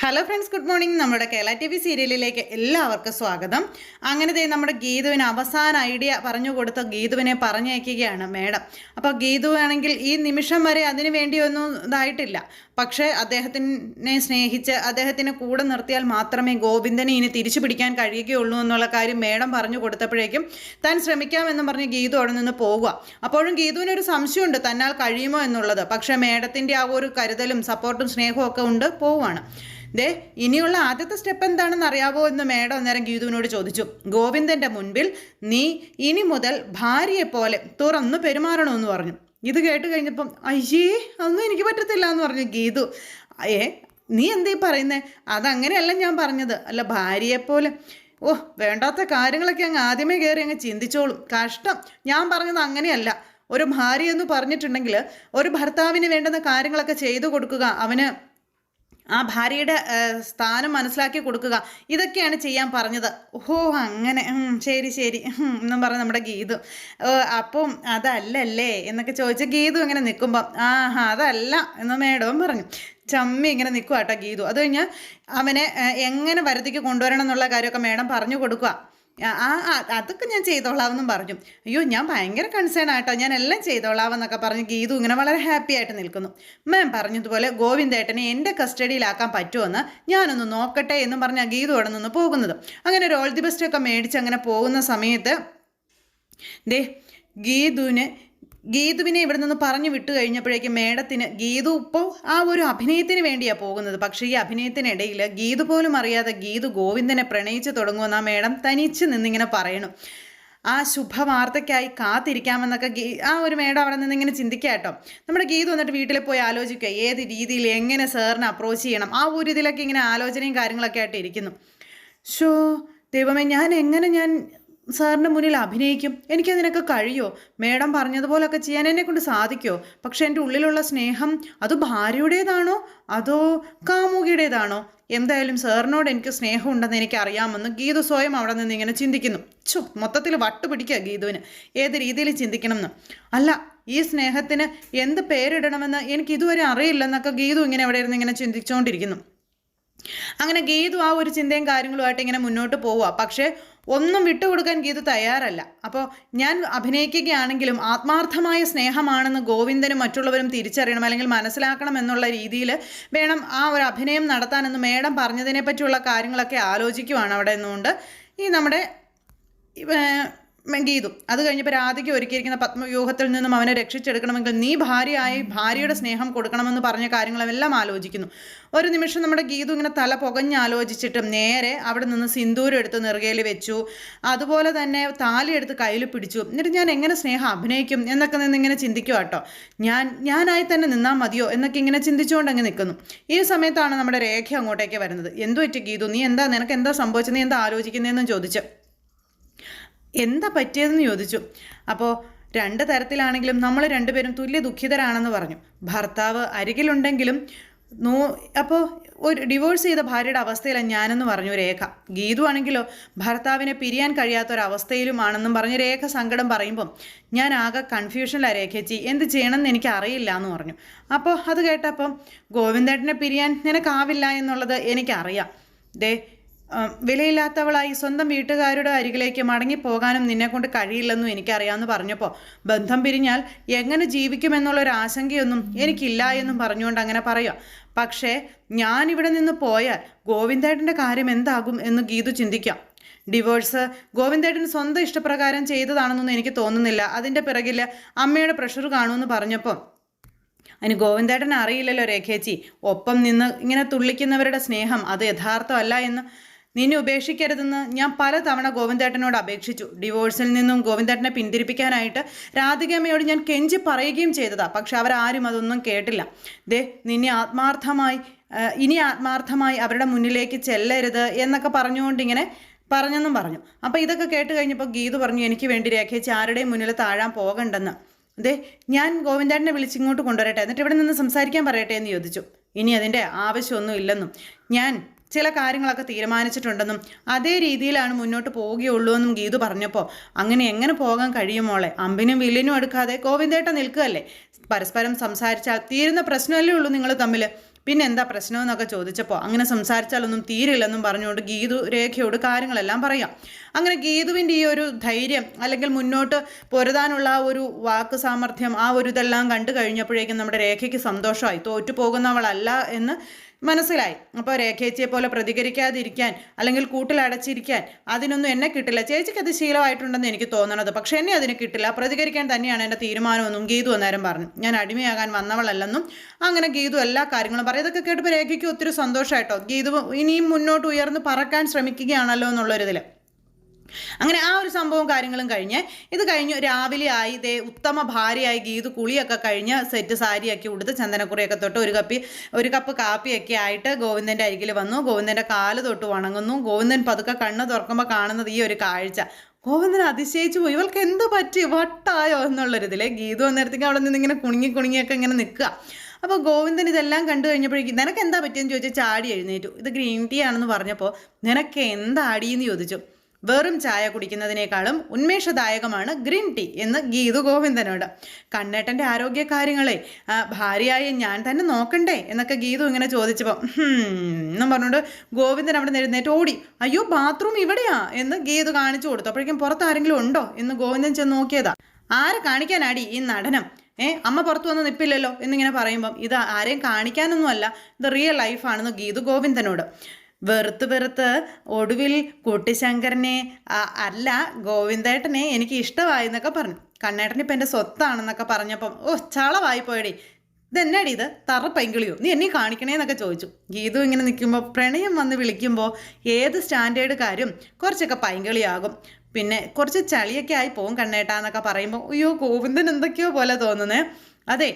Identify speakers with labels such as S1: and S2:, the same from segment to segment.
S1: Hello friends, good morning. നമ്മുടെ Kerala T V സീരിയലിലേക്ക് എല്ലാവർക്കും സ്വാഗതം. അങ്ങനെ നമ്മുടെ ഗീതുവിന് അവസാന ഐഡിയ പറഞ്ഞു കൊടുത്ത ഗീതുവിനെ പറഞ്ഞയക്കുകയാണ് മേഡം. അപ്പോൾ ഗീതു ആണെങ്കിൽ ഈ നിമിഷം വരെ അതിനു വേണ്ടിയൊന്നും ഇതായിട്ടില്ല. പക്ഷേ അദ്ദേഹത്തിനെ സ്നേഹിച്ച് അദ്ദേഹത്തിനെ കൂടെ നിർത്തിയാൽ മാത്രമേ ഗോവിന്ദനെ ഇനി തിരിച്ചു പിടിക്കാൻ കഴിയുകയുള്ളൂ എന്നുള്ള കാര്യം മേഡം പറഞ്ഞു കൊടുത്തപ്പോഴേക്കും താൻ ശ്രമിക്കാമെന്ന് പറഞ്ഞ് ഗീതു അവിടെ നിന്ന് പോകുക. അപ്പോഴും ഗീതുവിനൊരു സംശയമുണ്ട് തന്നാൽ കഴിയുമോ എന്നുള്ളത്. പക്ഷേ മേഡത്തിൻ്റെ ആ ഒരു കരുതലും സപ്പോർട്ടും സ്നേഹവും ഒക്കെ ഉണ്ട് പോവുകയാണ്. ഇനിയുള്ള ആദ്യത്തെ സ്റ്റെപ്പ് എന്താണെന്ന് അറിയാവോ എന്ന് മേഡം അന്നേരം ഗീതുവിനോട് ചോദിച്ചു. ഗോവിന്ദൻ്റെ മുൻപിൽ നീ ഇനി മുതൽ ഭാര്യയെപ്പോലെ തുറന്നു പെരുമാറണമെന്ന് പറഞ്ഞു. ഇത് കേട്ട് കഴിഞ്ഞപ്പം അയ്യേ അതൊന്നും എനിക്ക് പറ്റത്തില്ല എന്ന് പറഞ്ഞു ഗീതു. നീ എന്തീ പറയുന്നേ? അതങ്ങനെയല്ല ഞാൻ പറഞ്ഞത്. അല്ല, ഭാര്യയെപ്പോലെ വേണ്ടാത്ത കാര്യങ്ങളൊക്കെ അങ്ങ് ആദ്യമേ കയറി അങ്ങ് ചിന്തിച്ചോളും. കഷ്ടം. ഞാൻ പറഞ്ഞത് അങ്ങനെയല്ല. ഒരു ഭാര്യ എന്ന് പറഞ്ഞിട്ടുണ്ടെങ്കിൽ ഒരു ഭർത്താവിന് വേണ്ടുന്ന കാര്യങ്ങളൊക്കെ ചെയ്തു കൊടുക്കുക, അവന് ആ ഭാര്യയുടെ സ്ഥാനം മനസ്സിലാക്കി കൊടുക്കുക, ഇതൊക്കെയാണ് ചെയ്യാൻ പറഞ്ഞത്. അങ്ങനെ ശരി ശരി എന്നും പറഞ്ഞ് നമ്മുടെ ഗീതു അപ്പം അതല്ലല്ലേ എന്നൊക്കെ ചോദിച്ച ഗീതു ഇങ്ങനെ നിൽക്കുമ്പം അതല്ല എന്ന് മേഡവും പറഞ്ഞു. ചമ്മി ഇങ്ങനെ നിൽക്കുക കേട്ടോ ഗീതു. അത് കഴിഞ്ഞ് അവനെ എങ്ങനെ വരുത്തിക്ക് കൊണ്ടുവരണം എന്നുള്ള കാര്യമൊക്കെ മേഡം പറഞ്ഞു കൊടുക്കുക. അതൊക്കെ ഞാൻ ചെയ്തോളാമെന്നും പറഞ്ഞു. അയ്യോ ഞാൻ ഭയങ്കര കൺസേൺ ആയിട്ടോ, ഞാൻ എല്ലാം ചെയ്തോളാമെന്നൊക്കെ പറഞ്ഞ് ഗീതു ഇങ്ങനെ വളരെ ഹാപ്പി ആയിട്ട് നിൽക്കുന്നു. മാം പറഞ്ഞതുപോലെ ഗോവിന്ദേട്ടനെ എൻ്റെ കസ്റ്റഡിയിലാക്കാൻ പറ്റുമെന്ന് ഞാനൊന്ന് നോക്കട്ടെ എന്നും പറഞ്ഞ് ഗീതു അവിടെ നിന്ന് പോകുന്നത്. അങ്ങനെ ഒരു ഓൾ ദി ബെസ്റ്റ് ഒക്കെ മേടിച്ച് അങ്ങനെ പോകുന്ന സമയത്ത് ഗീതുവിനെ ഇവിടെ നിന്ന് പറഞ്ഞു വിട്ടു കഴിഞ്ഞപ്പോഴേക്കും മേഡത്തിന് ഗീതു ഇപ്പോൾ ആ ഒരു അഭിനയത്തിന് വേണ്ടിയാണ് പോകുന്നത്. പക്ഷേ ഈ അഭിനയത്തിനിടയിൽ ഗീതു പോലും അറിയാതെ ഗീതു ഗോവിന്ദനെ പ്രണയിച്ച് തുടങ്ങുമെന്ന് ആ മേഡം തനിച്ച് നിന്നിങ്ങനെ പറയണം. ആ ശുഭവാർത്തയ്ക്കായി കാത്തിരിക്കാമെന്നൊക്കെ ആ ഒരു മേഡം അവിടെ നിന്നിങ്ങനെ ചിന്തിക്കുക കേട്ടോ. നമ്മുടെ ഗീതു വന്നിട്ട് വീട്ടിൽ പോയി ആലോചിക്കുക ഏത് രീതിയിൽ എങ്ങനെ സാറിനെ അപ്രോച്ച് ചെയ്യണം. ആ ഒരു ഇതിലൊക്കെ ഇങ്ങനെ ആലോചനയും കാര്യങ്ങളൊക്കെ ആയിട്ട് ഇരിക്കുന്നു. ദൈവമേ, ഞാൻ സാറിൻ്റെ മുന്നിൽ അഭിനയിക്കും, എനിക്കതിനൊക്കെ കഴിയുമോ? മേഡം പറഞ്ഞതുപോലൊക്കെ ചെയ്യാൻ എന്നെക്കൊണ്ട് സാധിക്കുമോ? പക്ഷെ എൻ്റെ ഉള്ളിലുള്ള സ്നേഹം അത് ഭാര്യയുടേതാണോ അതോ കാമുകിയുടേതാണോ? എന്തായാലും സാറിനോട് എനിക്ക് സ്നേഹമുണ്ടെന്ന് എനിക്കറിയാമെന്ന് ഗീതു സ്വയം അവിടെ നിന്ന് ഇങ്ങനെ ചിന്തിക്കുന്നു. മൊത്തത്തിൽ വട്ടുപിടിക്കുക ഗീതുവിന് ഏത് രീതിയിൽ ചിന്തിക്കണമെന്ന്. അല്ല, ഈ സ്നേഹത്തിന് എന്ത് പേരിടണമെന്ന് എനിക്ക് ഇതുവരെ അറിയില്ലെന്നൊക്കെ ഗീതു ഇങ്ങനെ അവിടെ ഇരുന്ന് ഇങ്ങനെ ചിന്തിച്ചുകൊണ്ടിരിക്കുന്നു. അങ്ങനെ ഗീതു ആ ഒരു ചിന്തയും കാര്യങ്ങളുമായിട്ട് ഇങ്ങനെ മുന്നോട്ട് പോവുക. പക്ഷേ ഒന്നും വിട്ടുകൊടുക്കാൻ ഗീതു തയ്യാറല്ല. അപ്പോൾ ഞാൻ അഭിനയിക്കുകയാണെങ്കിലും ആത്മാർത്ഥമായ സ്നേഹമാണെന്ന് ഗോവിന്ദനും മറ്റുള്ളവരും തിരിച്ചറിയണം, അല്ലെങ്കിൽ മനസ്സിലാക്കണം എന്നുള്ള രീതിയിൽ വേണം ആ ഒരു അഭിനയം നടത്താനെന്ന് മേഡം പറഞ്ഞതിനെ പറ്റിയുള്ള കാര്യങ്ങളൊക്കെ ആലോചിക്കുവാണ് അവിടെ നിന്നുകൊണ്ട് ഈ നമ്മുടെ ഗീതു. അത് കഴിഞ്ഞപ്പോൾ രാധിക ഒരുക്കിയിരിക്കുന്ന പത്മവ്യൂഹത്തിൽ നിന്നും അവനെ രക്ഷിച്ചെടുക്കണമെങ്കിൽ നീ ഭാര്യയുടെ സ്നേഹം കൊടുക്കണമെന്ന് പറഞ്ഞ കാര്യങ്ങളെല്ലാം ആലോചിക്കുന്നു. ഒരു നിമിഷം നമ്മുടെ ഗീതു ഇങ്ങനെ തല പുകഞ്ഞ് ആലോചിച്ചിട്ടും നേരെ അവിടെ നിന്ന് സിന്ദൂരം എടുത്ത് നെറുകയിൽ വെച്ചു. അതുപോലെ തന്നെ താലി എടുത്ത് കയ്യിൽ പിടിച്ചു. എന്നിട്ട് ഞാൻ എങ്ങനെ സ്നേഹം അഭിനയിക്കും എന്നൊക്കെ നിന്ന് ഇങ്ങനെ ചിന്തിക്കുക കേട്ടോ. ഞാനായി തന്നെ നിന്നാൽ മതിയോ എന്നൊക്കെ ഇങ്ങനെ ചിന്തിച്ചുകൊണ്ട് അങ്ങ് നിൽക്കുന്നു. ഈ സമയത്താണ് നമ്മുടെ രേഖ അങ്ങോട്ടേക്ക് വരുന്നത്. എന്തു പറ്റി ഗീതു, നിനക്ക് എന്താ സംഭവിച്ചത്, നീ എന്താ ആലോചിക്കുന്നതെന്നും ചോദിച്ചു. എന്താ പറ്റിയതെന്ന് ചോദിച്ചു. അപ്പോൾ രണ്ട് തരത്തിലാണെങ്കിലും നമ്മൾ രണ്ടുപേരും തുല്യ ദുഃഖിതരാണെന്ന് പറഞ്ഞു. ഭർത്താവ് അരികിലുണ്ടെങ്കിലും അപ്പോൾ ഒരു ഡിവോഴ്സ് ചെയ്ത ഭാര്യയുടെ അവസ്ഥയിലാണ് ഞാനെന്ന് പറഞ്ഞു രേഖ. ഗീതു ആണെങ്കിലോ ഭർത്താവിനെ പിരിയാൻ കഴിയാത്തൊരവസ്ഥയിലുമാണെന്നും പറഞ്ഞ് രേഖ സങ്കടം പറയുമ്പം ഞാൻ ആകെ കൺഫ്യൂഷനിലാണ് രേഖച്ചി, എന്ത് ചെയ്യണമെന്ന് എനിക്ക് അറിയില്ല എന്ന് പറഞ്ഞു. അപ്പോൾ അത് കേട്ടപ്പം ഗോവിന്ദേട്ടനെ പിരിയാൻ നിനക്കാവില്ല എന്നുള്ളത് എനിക്കറിയാം. വിലയില്ലാത്തവളായി സ്വന്തം വീട്ടുകാരുടെ അരികിലേക്ക് മടങ്ങിപ്പോകാനും നിന്നെക്കൊണ്ട് കഴിയില്ലെന്നും എനിക്കറിയാമെന്ന് പറഞ്ഞപ്പോൾ ബന്ധം പിരിഞ്ഞാൽ എങ്ങനെ ജീവിക്കുമെന്നുള്ളൊരു ആശങ്കയൊന്നും എനിക്കില്ല എന്നും പറഞ്ഞുകൊണ്ട് അങ്ങനെ പറയുക. പക്ഷേ ഞാനിവിടെ നിന്ന് പോയാൽ ഗോവിന്ദേട്ടൻ്റെ കാര്യം എന്താകും എന്ന് ഗീതു ചിന്തിക്കാം. ഡിവോഴ്സ് ഗോവിന്ദേട്ടന് സ്വന്തം ഇഷ്ടപ്രകാരം ചെയ്തതാണെന്നൊന്നും എനിക്ക് തോന്നുന്നില്ല. അതിൻ്റെ പിറകിൽ അമ്മയുടെ പ്രഷർ കാണുമെന്ന് പറഞ്ഞപ്പോൾ അതിന് ഗോവിന്ദേട്ടൻ അറിയില്ലല്ലോ രേഖേച്ചി, ഒപ്പം നിന്ന് ഇങ്ങനെ തുള്ളിക്കുന്നവരുടെ സ്നേഹം അത് യഥാർത്ഥമല്ല എന്ന്. നിന്നെ ഉപേക്ഷിക്കരുതെന്ന് ഞാൻ പലതവണ ഗോവിന്ദേട്ടനോട് അപേക്ഷിച്ചു. ഡിവോഴ്സിൽ നിന്നും ഗോവിന്ദേട്ടനെ പിന്തിരിപ്പിക്കാനായിട്ട് രാധികമ്മയോട് ഞാൻ കെഞ്ചി പറയുകയും ചെയ്തതാണ്. പക്ഷെ അവരാരും അതൊന്നും കേട്ടില്ല. ഇനി ആത്മാർത്ഥമായി അവരുടെ മുന്നിലേക്ക് ചെല്ലരുത് എന്നൊക്കെ പറഞ്ഞുകൊണ്ടിങ്ങനെ പറഞ്ഞെന്നും പറഞ്ഞു. അപ്പോൾ ഇതൊക്കെ കേട്ട് കഴിഞ്ഞപ്പോൾ ഗീതു പറഞ്ഞു, എനിക്ക് വേണ്ടി രേഖിച്ച് ആരുടെയും മുന്നിൽ താഴാൻ പോകണ്ടെന്ന്. ഞാൻ ഗോവിന്ദേട്ടനെ വിളിച്ചിങ്ങോട്ട് കൊണ്ടുവരട്ടെ, എന്നിട്ട് ഇവിടെ നിന്ന് സംസാരിക്കാൻ പറയട്ടെ എന്ന് ചോദിച്ചു. ഇനി അതിൻ്റെ ആവശ്യമൊന്നും ഇല്ലെന്നും ഞാൻ ചില കാര്യങ്ങളൊക്കെ തീരുമാനിച്ചിട്ടുണ്ടെന്നും അതേ രീതിയിലാണ് മുന്നോട്ട് പോവുകയുള്ളൂ എന്നും ഗീതു പറഞ്ഞപ്പോൾ അങ്ങനെ എങ്ങനെ പോകാൻ കഴിയുമോളെ? അമ്പിനും വില്ലിനും എടുക്കാതെ ഗോവിന്ദേട്ടൻ നിൽക്കുകയല്ലേ? പരസ്പരം സംസാരിച്ചാൽ തീരുന്ന പ്രശ്നമല്ലേ ഉള്ളൂ നിങ്ങൾ തമ്മിൽ. പിന്നെ എന്താ പ്രശ്നമെന്നൊക്കെ ചോദിച്ചപ്പോൾ അങ്ങനെ സംസാരിച്ചാലൊന്നും തീരില്ലെന്നും പറഞ്ഞുകൊണ്ട് ഗീതു രേഖയോട് കാര്യങ്ങളെല്ലാം പറയാം. അങ്ങനെ ഗീതുവിൻ്റെ ഈ ഒരു ധൈര്യം അല്ലെങ്കിൽ മുന്നോട്ട് പൊരുതാനുള്ള ആ ഒരു വാക്ക് സാമർഥ്യം ആ ഒരു ഇതെല്ലാം കണ്ടു കഴിഞ്ഞപ്പോഴേക്കും നമ്മുടെ രേഖയ്ക്ക് സന്തോഷമായി. തോറ്റു പോകുന്നവളല്ല എന്ന് മനസ്സിലായി. അപ്പോൾ രേഖേച്ചിയെ പോലെ പ്രതികരിക്കാതിരിക്കാൻ അല്ലെങ്കിൽ കൂട്ടിലടച്ചിരിക്കാൻ അതിനൊന്നും എന്നെ കിട്ടില്ല. ചേച്ചിക്ക് അത് ശീലമായിട്ടുണ്ടെന്ന് എനിക്ക് തോന്നണത്. പക്ഷെ എന്നെ അതിന് കിട്ടില്ല. പ്രതികരിക്കാൻ തന്നെയാണ് എൻ്റെ തീരുമാനമെന്നും ഗീതു അന്നേരം പറഞ്ഞു. ഞാൻ അടിമയാകാൻ വന്നവളല്ലെന്നും അങ്ങനെ ഗീതു എല്ലാ കാര്യങ്ങളും പറയും. ഇതൊക്കെ കേട്ടപ്പോൾ രേഖയ്ക്ക് ഒത്തിരി സന്തോഷമായിട്ടോ. ഗീതു ഇനിയും മുന്നോട്ട് ഉയർന്ന് പറക്കാൻ ശ്രമിക്കുകയാണല്ലോ എന്നുള്ളൊരിതിൽ. അങ്ങനെ ആ ഒരു സംഭവം കാര്യങ്ങളും കഴിഞ്ഞ് ഇത് കഴിഞ്ഞു. രാവിലെ ആയി ഉത്തമ ഭാര്യയായി ഗീതു കുളിയൊക്കെ കഴിഞ്ഞ് സെറ്റ് സാരിയൊക്കെ ഉടുത്ത് ചന്ദനക്കുറിയൊക്കെ തൊട്ട് ഒരു കപ്പ് കാപ്പിയൊക്കെ ആയിട്ട് ഗോവിന്ദൻ്റെ അരികിൽ വന്നു. ഗോവിന്ദൻ്റെ കാല് തൊട്ട് വണങ്ങുന്നു. ഗോവിന്ദൻ പതുക്കെ കണ്ണ് തുറക്കുമ്പോൾ കാണുന്നത് ഈ ഒരു കാഴ്ച. ഗോവിന്ദൻ അതിശയിച്ചു പോയി. ഇവൾക്ക് എന്ത് പറ്റി, വട്ടായോ എന്നുള്ളൊരിതിൽ. ഗീതു അന്നേരത്തേക്ക് അവിടെ നിന്ന് ഇങ്ങനെ കുണുങ്ങിയൊക്കെ ഇങ്ങനെ നിൽക്കുക. അപ്പോൾ ഗോവിന്ദൻ ഇതെല്ലാം കണ്ടു കഴിഞ്ഞപ്പോഴേക്കും നിനക്ക് എന്താ പറ്റിയെന്ന് ചോദിച്ചാൽ ചാടി എഴുന്നേറ്റു. ഇത് ഗ്രീൻ ടീ ആണെന്ന് പറഞ്ഞപ്പോൾ നിനക്ക് എന്താടിയെന്ന് ചോദിച്ചു. വെറും ചായ കുടിക്കുന്നതിനേക്കാളും ഉന്മേഷദായകമാണ് ഗ്രീൻ ടീ എന്ന് ഗീതു ഗോവിന്ദനോട്. കണ്ണേട്ടൻ്റെ ആരോഗ്യകാര്യങ്ങളെ ഭാര്യയായ ഞാൻ തന്നെ നോക്കണ്ടേ എന്നൊക്കെ ഗീതു ഇങ്ങനെ ചോദിച്ചപ്പോൾ എന്നും പറഞ്ഞുകൊണ്ട് ഗോവിന്ദൻ അവിടെ നിന്ന് എഴുന്നേറ്റ് ഓടി. അയ്യോ ബാത്റൂം ഇവിടെയാ എന്ന് ഗീതു കാണിച്ചു കൊടുത്തു. അപ്പോഴേക്കും പുറത്ത് ആരെങ്കിലും ഉണ്ടോ എന്ന് ഗോവിന്ദൻ ചെന്ന് നോക്കിയതാ. ആരെ കാണിക്കാനാടി ഈ നടനം, അമ്മ പുറത്തു വന്ന് നിൽപ്പില്ലല്ലോ എന്നിങ്ങനെ പറയുമ്പം ഇത് ആരെയും കാണിക്കാനൊന്നുമല്ല, ഇത് റിയൽ ലൈഫാണെന്ന് ഗീതു ഗോവിന്ദനോട്. വെറുത്ത് ഒടുവിൽ കുട്ടിശങ്കരനെ അല്ല ഗോവിന്ദേട്ടനെ എനിക്ക് ഇഷ്ടമായി എന്നൊക്കെ പറഞ്ഞു. കണ്ണേട്ടൻ ഇപ്പം എൻ്റെ സ്വത്താണെന്നൊക്കെ പറഞ്ഞപ്പം ചളവായി പോയടി. ഇതെന്നാടി ഇത് തറ പൈങ്കിളിയോ, നീ എന്നെ കാണിക്കണേന്നൊക്കെ ചോദിച്ചു. ഗീതു ഇങ്ങനെ നിൽക്കുമ്പോൾ പ്രണയം വന്ന് വിളിക്കുമ്പോൾ ഏത് സ്റ്റാൻഡേർഡ് കാര്യം കുറച്ചൊക്കെ പൈങ്കിളിയാകും. പിന്നെ കുറച്ച് ചളിയൊക്കെ ആയി പോവും കണ്ണേട്ടാന്നൊക്കെ പറയുമ്പോൾ അയ്യോ ഗോവിന്ദൻ എന്തൊക്കെയോ പോലെ തോന്നുന്നേ. അതെ,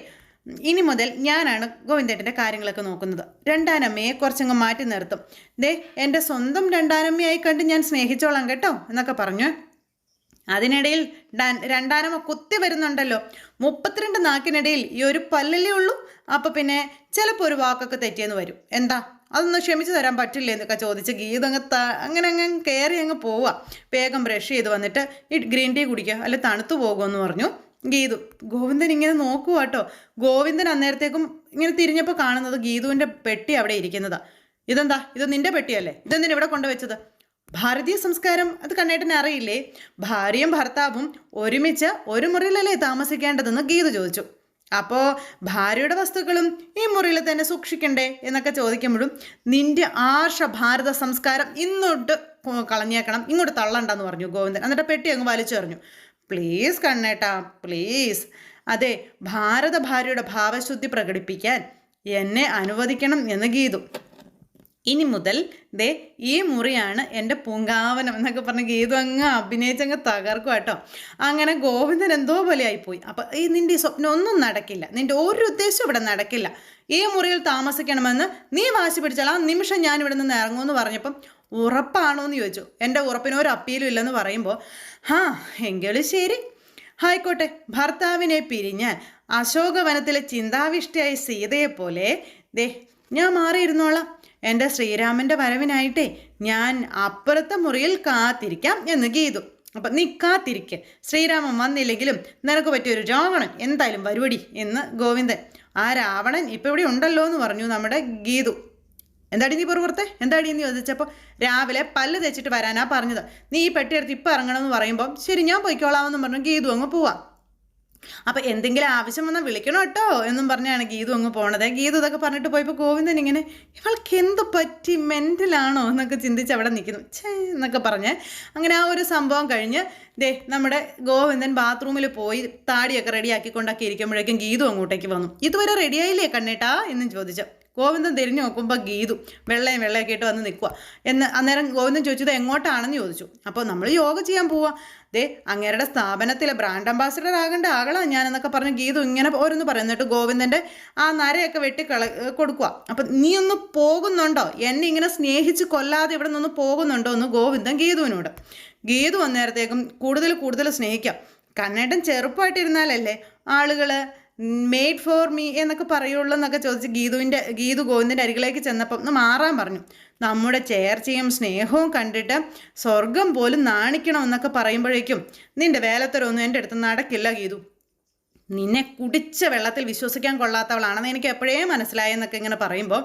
S1: ഇനി മുതൽ ഞാനാണ് ഗോവിന്ദേട്ടൻ്റെ കാര്യങ്ങളൊക്കെ നോക്കുന്നത്. രണ്ടാനമ്മയെ കുറച്ചങ്ങ് മാറ്റി നിർത്തും. എൻ്റെ സ്വന്തം രണ്ടാനമ്മയായി കണ്ട് ഞാൻ സ്നേഹിച്ചോളാം കേട്ടോ എന്നൊക്കെ പറഞ്ഞു. അതിനിടയിൽ രണ്ടാനമ്മ കുത്തി വരുന്നുണ്ടല്ലോ. 32 നാക്കിനിടയിൽ ഈ ഒരു പല്ലല്ലേ ഉള്ളൂ. അപ്പോൾ പിന്നെ ചിലപ്പോൾ ഒരു വാക്കൊക്കെ തെറ്റിയെന്ന് വരും. എന്താ അതൊന്ന് ക്ഷമിച്ചു തരാൻ പറ്റില്ലേ എന്നൊക്കെ ചോദിച്ച് ഗീത അങ്ങനെ കയറി അങ്ങ് പോവുക. വേഗം ബ്രഷ് ചെയ്ത് വന്നിട്ട് ഈ ഗ്രീൻ ടീ കുടിക്കുക, അല്ലെ തണുത്തു പോകുമെന്ന് പറഞ്ഞു ഗീതു. ഗോവിന്ദൻ ഇങ്ങനെ നോക്കുക കേട്ടോ. ഗോവിന്ദൻ അന്നേരത്തേക്കും ഇങ്ങനെ തിരിഞ്ഞപ്പോൾ കാണുന്നത് ഗീതുവിൻ്റെ പെട്ടി അവിടെ ഇരിക്കുന്നതാ. ഇതെന്താ, ഇത് നിന്റെ പെട്ടിയല്ലേ, ഇതെന്തിനാ ഇവിടെ കൊണ്ടുവച്ചത്? ഭാരതീയ സംസ്കാരം അത് കണ്ണേട്ടനെ അറിയില്ലേ? ഭാര്യയും ഭർത്താവും ഒരുമിച്ച് ഒരു മുറിയിലല്ലേ താമസിക്കേണ്ടതെന്ന് ഗീതു ചോദിച്ചു. അപ്പോൾ ഭാര്യയുടെ വസ്തുക്കളും ഈ മുറിയിൽ തന്നെ സൂക്ഷിക്കണ്ടേ എന്നൊക്കെ ചോദിക്കുമ്പോഴും നിന്റെ ആർഷ ഭാരത സംസ്കാരം ഇങ്ങോട്ട് കളഞ്ഞേക്കണം, ഇങ്ങോട്ട് തള്ളണ്ടെന്ന് പറഞ്ഞു ഗോവിന്ദൻ. എന്നിട്ട് പെട്ടി അങ്ങ് വലിച്ചെറിഞ്ഞു. പ്ലീസ് കണ്ണേട്ടാ പ്ലീസ്, അതെ ഭാരത ഭാര്യയുടെ ഭാവശുദ്ധി പ്രകടിപ്പിക്കാൻ എന്നെ അനുവദിക്കണം എന്ന് ഗീതു. ഇനി മുതൽ ഈ മുറിയാണ് എൻ്റെ പൂങ്കാവനം എന്നൊക്കെ പറഞ്ഞ് ഗീതു അങ്ങ് അഭിനയിച്ചങ്ങ് തകർക്കും കേട്ടോ. അങ്ങനെ ഗോവിന്ദൻ എന്തോ പോലെ ആയിപ്പോയി. അപ്പം നിൻ്റെ ഈ സ്വപ്നം ഒന്നും നടക്കില്ല, നിൻ്റെ ഒരു ഉദ്ദേശം ഇവിടെ നടക്കില്ല. ഈ മുറിയിൽ താമസിക്കണമെന്ന് നീ വാശി പിടിച്ചാൽ ആ നിമിഷം ഞാൻ ഇവിടെ നിന്ന് ഇറങ്ങുമെന്ന് പറഞ്ഞപ്പം ഉറപ്പാണോ എന്ന് ചോദിച്ചു. എൻ്റെ ഉറപ്പിന് ഒരു അപ്പീലും ഇല്ലെന്ന് പറയുമ്പോൾ എങ്കിലും ശരി ആയിക്കോട്ടെ. ഭർത്താവിനെ പിരിഞ്ഞാൽ അശോകവനത്തിലെ ചിന്താവിഷ്ടയായ സീതയെപ്പോലെ ഞാൻ മാറിയിരുന്നോളാം. എൻ്റെ ശ്രീരാമൻ്റെ വരവിനായിട്ടേ ഞാൻ അപ്പുറത്തെ മുറിയിൽ കാത്തിരിക്കാം എന്ന് ഗീതു. അപ്പം നീ കാത്തിരിക്കുക, ശ്രീരാമൻ വന്നില്ലെങ്കിലും നിനക്ക് പറ്റിയൊരു രാവണൻ എന്തായാലും വരുവടി എന്ന് ഗോവിന്ദൻ. ആ രാവണൻ ഇപ്പം ഇവിടെ ഉണ്ടല്ലോ എന്ന് പറഞ്ഞു നമ്മുടെ ഗീതു. എന്താടി നീ പുറത്തെ എന്താടി എന്ന് ചോദിച്ചപ്പോൾ രാവിലെ പല്ല് തേച്ചിട്ട് വരാനാ പറഞ്ഞത്, നീ ഈ പെട്ടിയെടുത്ത് ഇപ്പം ഇറങ്ങണമെന്ന് പറയുമ്പോൾ ശരി ഞാൻ പോയിക്കോളാമെന്ന് പറഞ്ഞു ഗീതു അങ്ങ് പോവാം. അപ്പം എന്തെങ്കിലും ആവശ്യം വന്നാൽ വിളിക്കണം കേട്ടോ എന്നും പറഞ്ഞാണ് ഗീതു അങ്ങ് പോണത്. ഗീതു ഇതൊക്കെ പറഞ്ഞിട്ട് പോയപ്പോൾ ഗോവിന്ദൻ ഇങ്ങനെ ഇവൾക്ക് എന്ത് പറ്റി, മെൻ്റലാണോ എന്നൊക്കെ ചിന്തിച്ച് അവിടെ നിൽക്കുന്നു എന്നൊക്കെ പറഞ്ഞ് അങ്ങനെ ആ ഒരു സംഭവം കഴിഞ്ഞ് നമ്മുടെ ഗോവിന്ദൻ ബാത്റൂമിൽ പോയി താടിയൊക്കെ റെഡിയാക്കിക്കൊണ്ടൊക്കെ ഇരിക്കുമ്പോഴേക്കും ഗീതു അങ്ങോട്ടേക്ക് വന്നു. ഇതുവരെ റെഡിയായില്ലേ കണ്ണേട്ടാ എന്നും ചോദിച്ചു. ഗോവിന്ദൻ തിരിഞ്ഞു നോക്കുമ്പോൾ ഗീതു വെള്ളയൊക്കെ ഇട്ട് വന്ന് നിൽക്കുക. അന്നേരം ഗോവിന്ദൻ ചോദിച്ചത് എങ്ങോട്ടാണെന്ന് ചോദിച്ചു. അപ്പോൾ നമ്മൾ യോഗ ചെയ്യാൻ പോവാ, അങ്ങേരുടെ സ്ഥാപനത്തിലെ ബ്രാൻഡ് അംബാസിഡർ ആകേണ്ട ആകളാണ് ഞാനെന്നൊക്കെ പറഞ്ഞ് ഗീതു ഇങ്ങനെ ഓരോന്ന് പറയും. എന്നിട്ട് ഗോവിന്ദൻ്റെ ആ നരയൊക്കെ കൊടുക്കുക. അപ്പം നീ ഒന്ന് പോകുന്നുണ്ടോ, എന്നെ ഇങ്ങനെ സ്നേഹിച്ച് കൊല്ലാതെ ഇവിടെ നിന്ന് പോകുന്നുണ്ടോ എന്ന് ഗോവിന്ദൻ ഗീതുവിനോട്. ഗീതു അന്നേരത്തേക്കും കൂടുതൽ സ്നേഹിക്കാം. കണ്ണേട്ടൻ ചെറുപ്പമായിട്ടിരുന്നാലല്ലേ ആളുകൾ മെയ്ഡ് ഫോർ മീ എന്നൊക്കെ പറയുള്ളൂ എന്നൊക്കെ ചോദിച്ച് ഗീതു ഗോവിന്ദൻ്റെ അരികിലേക്ക് ചെന്നപ്പം ഒന്ന് മാറാൻ പറഞ്ഞു. നമ്മുടെ ചേർച്ചയും സ്നേഹവും കണ്ടിട്ട് സ്വർഗം പോലും നാണിക്കണം എന്നൊക്കെ പറയുമ്പോഴേക്കും നിൻ്റെ വേലത്തരമൊന്നും എൻ്റെ അടുത്ത് നടക്കില്ല ഗീതു. നിന്നെ കുടിച്ച വെള്ളത്തിൽ വിശ്വസിക്കാൻ കൊള്ളാത്തവളാണെന്ന് എനിക്ക് എപ്പോഴേ മനസ്സിലായെന്നൊക്കെ ഇങ്ങനെ പറയുമ്പോൾ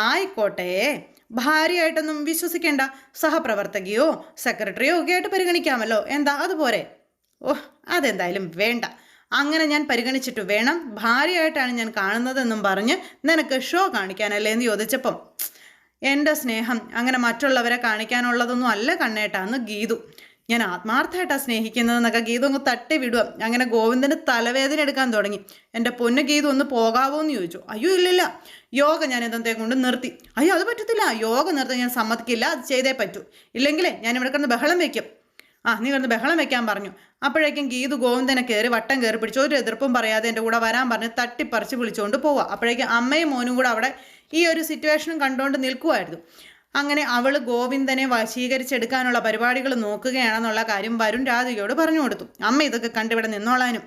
S1: ആയിക്കോട്ടെ, ഭാര്യയായിട്ടൊന്നും വിശ്വസിക്കേണ്ട, സഹപ്രവർത്തകയോ സെക്രട്ടറിയോ ഒക്കെ ആയിട്ട് പരിഗണിക്കാമല്ലോ, എന്താ അതുപോലെ? ഓഹ്, അതെന്തായാലും വേണ്ട, അങ്ങനെ ഞാൻ പരിഗണിച്ചിട്ട് വേണം, ഭാര്യയായിട്ടാണ് ഞാൻ കാണുന്നതെന്നും പറഞ്ഞ് നിനക്ക് ഷോ കാണിക്കാനല്ലേ എന്ന് ചോദിച്ചപ്പം, എൻ്റെ സ്നേഹം അങ്ങനെ മറ്റുള്ളവരെ കാണിക്കാനുള്ളതൊന്നും അല്ല കണ്ണേട്ടാ എന്ന് ഗീതു. ഞാൻ ആത്മാർത്ഥമായിട്ടാണ് സ്നേഹിക്കുന്നതെന്നൊക്കെ ഗീതു അങ്ങ് തട്ടി വിടുക. അങ്ങനെ ഗോവിന്ദന് തലവേദന എടുക്കാൻ തുടങ്ങി. എൻ്റെ പൊന്നു ഗീതു ഒന്ന് പോകാവോ എന്ന് ചോദിച്ചു. അയ്യോ ഇല്ലില്ല, യോഗ ഞാൻ ഇന്നത്തെ കൊണ്ട് നിർത്തി. അയ്യോ അത് പറ്റത്തില്ല, യോഗ നിർത്താൻ ഞാൻ സമ്മതിക്കില്ല, അത് ചെയ്തേ പറ്റൂ, ഇല്ലെങ്കിലേ ഞാൻ ഇവിടെ കിടന്ന് ബഹളം വയ്ക്കും. നീ കിടന്ന് ബഹളം വെക്കാൻ പറഞ്ഞു. അപ്പോഴേക്കും ഗീതു ഗോവിന്ദനെ കയറി വട്ടം കയറി പിടിച്ചു, ഒരു എതിർപ്പും പറയാതെ എൻ്റെ കൂടെ വരാൻ പറഞ്ഞ് തട്ടിപ്പറിച്ച് വിളിച്ചുകൊണ്ട് പോവുക. അപ്പോഴേക്കും അമ്മയും മോനും കൂടെ അവിടെ ഈ ഒരു സിറ്റുവേഷനും കണ്ടുകൊണ്ട് നിൽക്കുമായിരുന്നു. അങ്ങനെ അവൾ ഗോവിന്ദനെ വശീകരിച്ചെടുക്കാനുള്ള പരിപാടികൾ നോക്കുകയാണെന്നുള്ള കാര്യം വരുൺ രാധികയോട് പറഞ്ഞു കൊടുത്തു. അമ്മ ഇതൊക്കെ കണ്ടിവിടെ നിന്നോളാനും.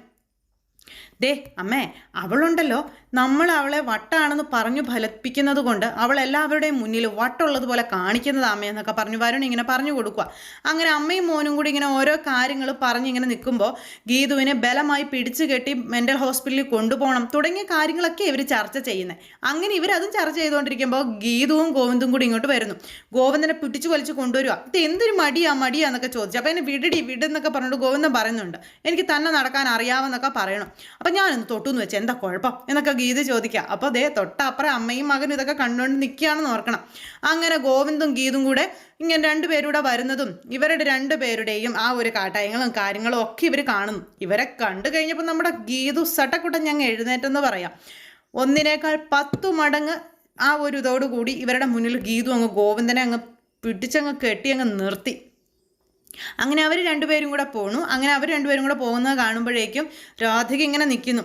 S1: ദേ അമ്മേ, അവളുണ്ടല്ലോ, നമ്മൾ അവളെ വട്ടാണെന്ന് പറഞ്ഞു ഫലിപ്പിക്കുന്നത് കൊണ്ട് അവൾ എല്ലാവരുടെയും മുന്നിൽ വട്ടുള്ളതുപോലെ കാണിക്കുന്നത് അമ്മയെന്നൊക്കെ പറഞ്ഞു വരുൺ ഇങ്ങനെ പറഞ്ഞു കൊടുക്കുക. അങ്ങനെ അമ്മയും മോനും കൂടി ഇങ്ങനെ ഓരോ കാര്യങ്ങൾ പറഞ്ഞിങ്ങനെ നിൽക്കുമ്പോൾ ഗീതുവിനെ ബലമായി പിടിച്ചു കെട്ടി മെൻ്റൽ ഹോസ്പിറ്റലിൽ കൊണ്ടുപോകണം തുടങ്ങിയ കാര്യങ്ങളൊക്കെ ഇവർ ചർച്ച ചെയ്യുന്നത്. അങ്ങനെ ഇവരതും ചർച്ച ചെയ്തുകൊണ്ടിരിക്കുമ്പോൾ ഗീതുവും ഗോവിന്ദും കൂടി ഇങ്ങോട്ട് വരുന്നു. ഗോവിന്ദനെ പിടിച്ചു വലിച്ചു കൊണ്ടുവരിക. ഇത് എന്തൊരു മടിയാന്നൊക്കെ ചോദിച്ചു. അപ്പോൾ എന്നെ വിടെന്നൊക്കെ പറഞ്ഞിട്ട് ഗോവിന്ദൻ പറയുന്നുണ്ട്, എനിക്ക് തന്നെ നടക്കാൻ അറിയാമെന്നൊക്കെ പറയണം. അപ്പം ഞാനൊന്ന് തൊട്ടുന്ന് വെച്ച് എന്താ കുഴപ്പം എന്നൊക്കെ ഗീത ചോദിക്കുക. അപ്പോൾ അതേ തൊട്ടപ്പുറം അമ്മയും മകനും ഇതൊക്കെ കണ്ടുകൊണ്ട് നിൽക്കുകയാണെന്ന് ഓർക്കണം. അങ്ങനെ ഗോവിന്ദും ഗീതും കൂടെ ഇങ്ങനെ രണ്ടുപേരൂടെ വരുന്നതും ഇവരുടെ രണ്ടുപേരുടെയും ആ ഒരു കാട്ടായങ്ങളും കാര്യങ്ങളും ഒക്കെ ഇവർ കാണുന്നു. ഇവരെ കണ്ടു കഴിഞ്ഞപ്പോൾ നമ്മുടെ ഗീതു സട്ടക്കുട്ടൻ ഞങ്ങൾ എഴുന്നേറ്റെന്ന് പറയാം. 1 മടങ്ങ് ആ ഒരു ഇതോടുകൂടി ഇവരുടെ മുന്നിൽ ഗീതു അങ്ങ് ഗോവിന്ദനെ അങ്ങ് പിടിച്ചങ്ങ് കെട്ടി അങ്ങ് നിർത്തി. അങ്ങനെ അവർ രണ്ടുപേരും കൂടെ പോണു. അങ്ങനെ അവർ രണ്ടുപേരും കൂടെ പോകുന്നത് കാണുമ്പോഴേക്കും രാധിക ഇങ്ങനെ നിൽക്കുന്നു.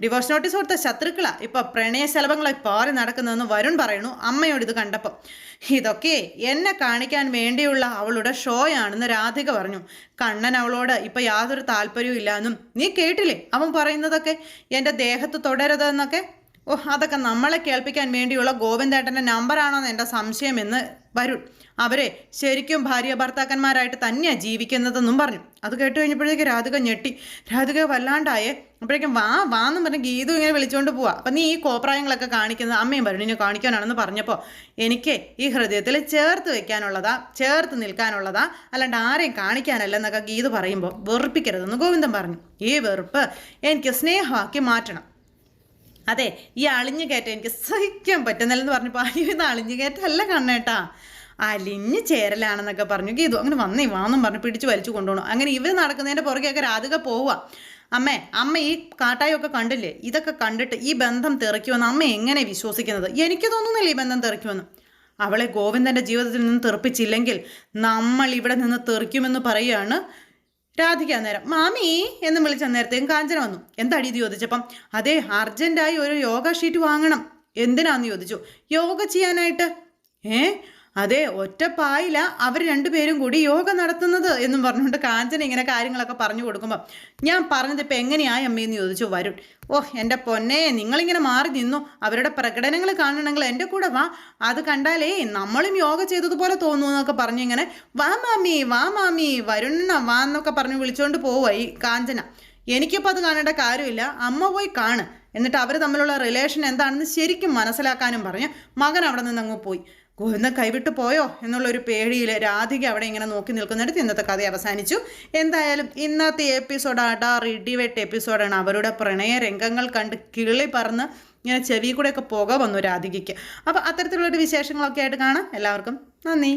S1: ഡിവോഴ്സ് നോട്ടീസ് കൊടുത്ത ശത്രുക്കളാ ഇപ്പം പ്രണയശലഭങ്ങളെ പാറി നടക്കുന്നതെന്ന് വരുൺ പറയണു അമ്മയോട് ഇത് കണ്ടപ്പം. ഇതൊക്കെ എന്നെ കാണിക്കാൻ വേണ്ടിയുള്ള അവളുടെ ഷോയാണെന്ന് രാധിക പറഞ്ഞു. കണ്ണൻ അവളോട് ഇപ്പം യാതൊരു താല്പര്യവും ഇല്ലാന്നും നീ കേട്ടില്ലേ അവൻ പറയുന്നതൊക്കെ, എൻ്റെ ദേഹത്ത് തുടരുതെന്നൊക്കെ. അതൊക്കെ നമ്മളെ കേൾപ്പിക്കാൻ വേണ്ടിയുള്ള ഗോവിന്ദേട്ടൻ്റെ നമ്പറാണോന്ന് എൻ്റെ സംശയമെന്ന് വരുൺ. അവരെ ശരിക്കും ഭാര്യ ഭർത്താക്കന്മാരായിട്ട് തന്നെയാണ് ജീവിക്കുന്നതെന്നും പറഞ്ഞു. അത് കേട്ട് കഴിഞ്ഞപ്പോഴേക്ക് രാധിക ഞെട്ടി. രാധിക വല്ലാണ്ടായേ. അപ്പോഴേക്കും വാന്നും പറഞ്ഞ് ഗീതു ഇങ്ങനെ വിളിച്ചുകൊണ്ട് പോവാ. അപ്പം നീ ഈ കോപ്രായങ്ങളൊക്കെ കാണിക്കുന്നത് അമ്മയും വരുണിനെ കാണിക്കാനാണെന്ന് പറഞ്ഞപ്പോൾ എനിക്ക് ഈ ഹൃദയത്തിൽ ചേർത്ത് വെക്കാനുള്ളതാ, ചേർത്ത് നിൽക്കാനുള്ളതാ, അല്ലാണ്ട് ആരെയും കാണിക്കാനല്ലെന്നൊക്കെ ഗീതു പറയുമ്പോൾ വെറുപ്പിക്കരുതെന്ന് ഗോവിന്ദൻ പറഞ്ഞു. ഈ വെറുപ്പ് എനിക്ക് സ്നേഹമാക്കി മാറ്റണം. അതെ, ഈ അളിഞ്ഞു കയറ്റം എനിക്ക് സഹിക്കാൻ പറ്റുന്നില്ലെന്ന് പറഞ്ഞപ്പോൾ അയ്യോ ഇത് അളിഞ്ഞു കയറ്റമല്ല കണ്ണേട്ടാ, അലിഞ്ഞ് ചേരലാണെന്നൊക്കെ പറഞ്ഞു ഗീതു. അങ്ങനെ വാന്നും പറഞ്ഞ് പിടിച്ച് വലിച്ചു കൊണ്ടുപോകണം. അങ്ങനെ ഇവർ നടക്കുന്നതിൻ്റെ പുറകെയൊക്കെ രാധിക പോവുക. അമ്മ ഈ കാട്ടായൊക്കെ കണ്ടില്ലേ, ഇതൊക്കെ കണ്ടിട്ട് ഈ ബന്ധം തെറിക്കുമെന്ന് അമ്മ എങ്ങനെ വിശ്വസിക്കുന്നത്? എനിക്ക് തോന്നുന്നില്ല ഈ ബന്ധം തെറിക്കുമെന്ന്. അവളെ ഗോവിന്ദൻ്റെ ജീവിതത്തിൽ നിന്ന് തെറിപ്പിച്ചില്ലെങ്കിൽ നമ്മൾ ഇവിടെ നിന്ന് തെറിക്കുമെന്ന് പറയുകയാണ് രാധിക. അന്നേരം മാമി എന്ന് വിളിച്ച നേരത്തേക്കും കാഞ്ചന വന്നു. എന്താടി ഇത് ചോദിച്ചപ്പം, അതേ അർജൻറ്റായി ഒരു യോഗ ഷീറ്റ് വാങ്ങണം. എന്തിനാന്ന് ചോദിച്ചു. യോഗ ചെയ്യാനായിട്ട്. അതെ, ഒറ്റപ്പായില അവർ രണ്ടുപേരും കൂടി യോഗ നടത്തുന്നത് എന്നും പറഞ്ഞുകൊണ്ട് കാഞ്ചന ഇങ്ങനെ കാര്യങ്ങളൊക്കെ പറഞ്ഞു കൊടുക്കുമ്പോൾ ഞാൻ പറഞ്ഞത് ഇപ്പം എങ്ങനെയായി അമ്മയെന്ന് ചോദിച്ചു വരുൺ. എൻ്റെ പൊന്നെ, നിങ്ങളിങ്ങനെ മാറി നിന്നു, അവരുടെ പ്രകടനങ്ങൾ കാണണമെങ്കിൽ എൻ്റെ കൂടെ വാ, അത് കണ്ടാലേ നമ്മളും യോഗ ചെയ്തതുപോലെ തോന്നുന്നു എന്നൊക്കെ പറഞ്ഞു ഇങ്ങനെ വാ മാമി വരുണ്ണ വാ എന്നൊക്കെ പറഞ്ഞ് വിളിച്ചുകൊണ്ട് പോവുക ഈ കാഞ്ചന. എനിക്കിപ്പോൾ അത് കാണേണ്ട കാര്യമില്ല, അമ്മ പോയി കാണ്, എന്നിട്ട് അവർ തമ്മിലുള്ള റിലേഷൻ എന്താണെന്ന് ശരിക്കും മനസ്സിലാക്കാനും പറഞ്ഞ് മകൻ അവിടെ നിന്ന് അങ്ങ് പോയി. ഗോവിന്ദൻ കൈവിട്ട് പോയോ എന്നുള്ളൊരു പേടിയിൽ രാധിക അവിടെ ഇങ്ങനെ നോക്കി നിൽക്കുന്നിടത്ത് ഇന്നത്തെ കഥ അവസാനിച്ചു. എന്തായാലും ഇന്നത്തെ എപ്പിസോഡാണ് ഇടിവെട്ട് എപ്പിസോഡാണ്. അവരുടെ പ്രണയ രംഗങ്ങൾ കണ്ട് കിളി പറന്ന് ഇങ്ങനെ ചെവി കൂടെയൊക്കെ പുക വന്നു രാധികയ്ക്ക്. അപ്പോൾ അത്തരത്തിലുള്ളൊരു വിശേഷങ്ങളൊക്കെ ആയിട്ട് കാണാം. എല്ലാവർക്കും നന്ദി.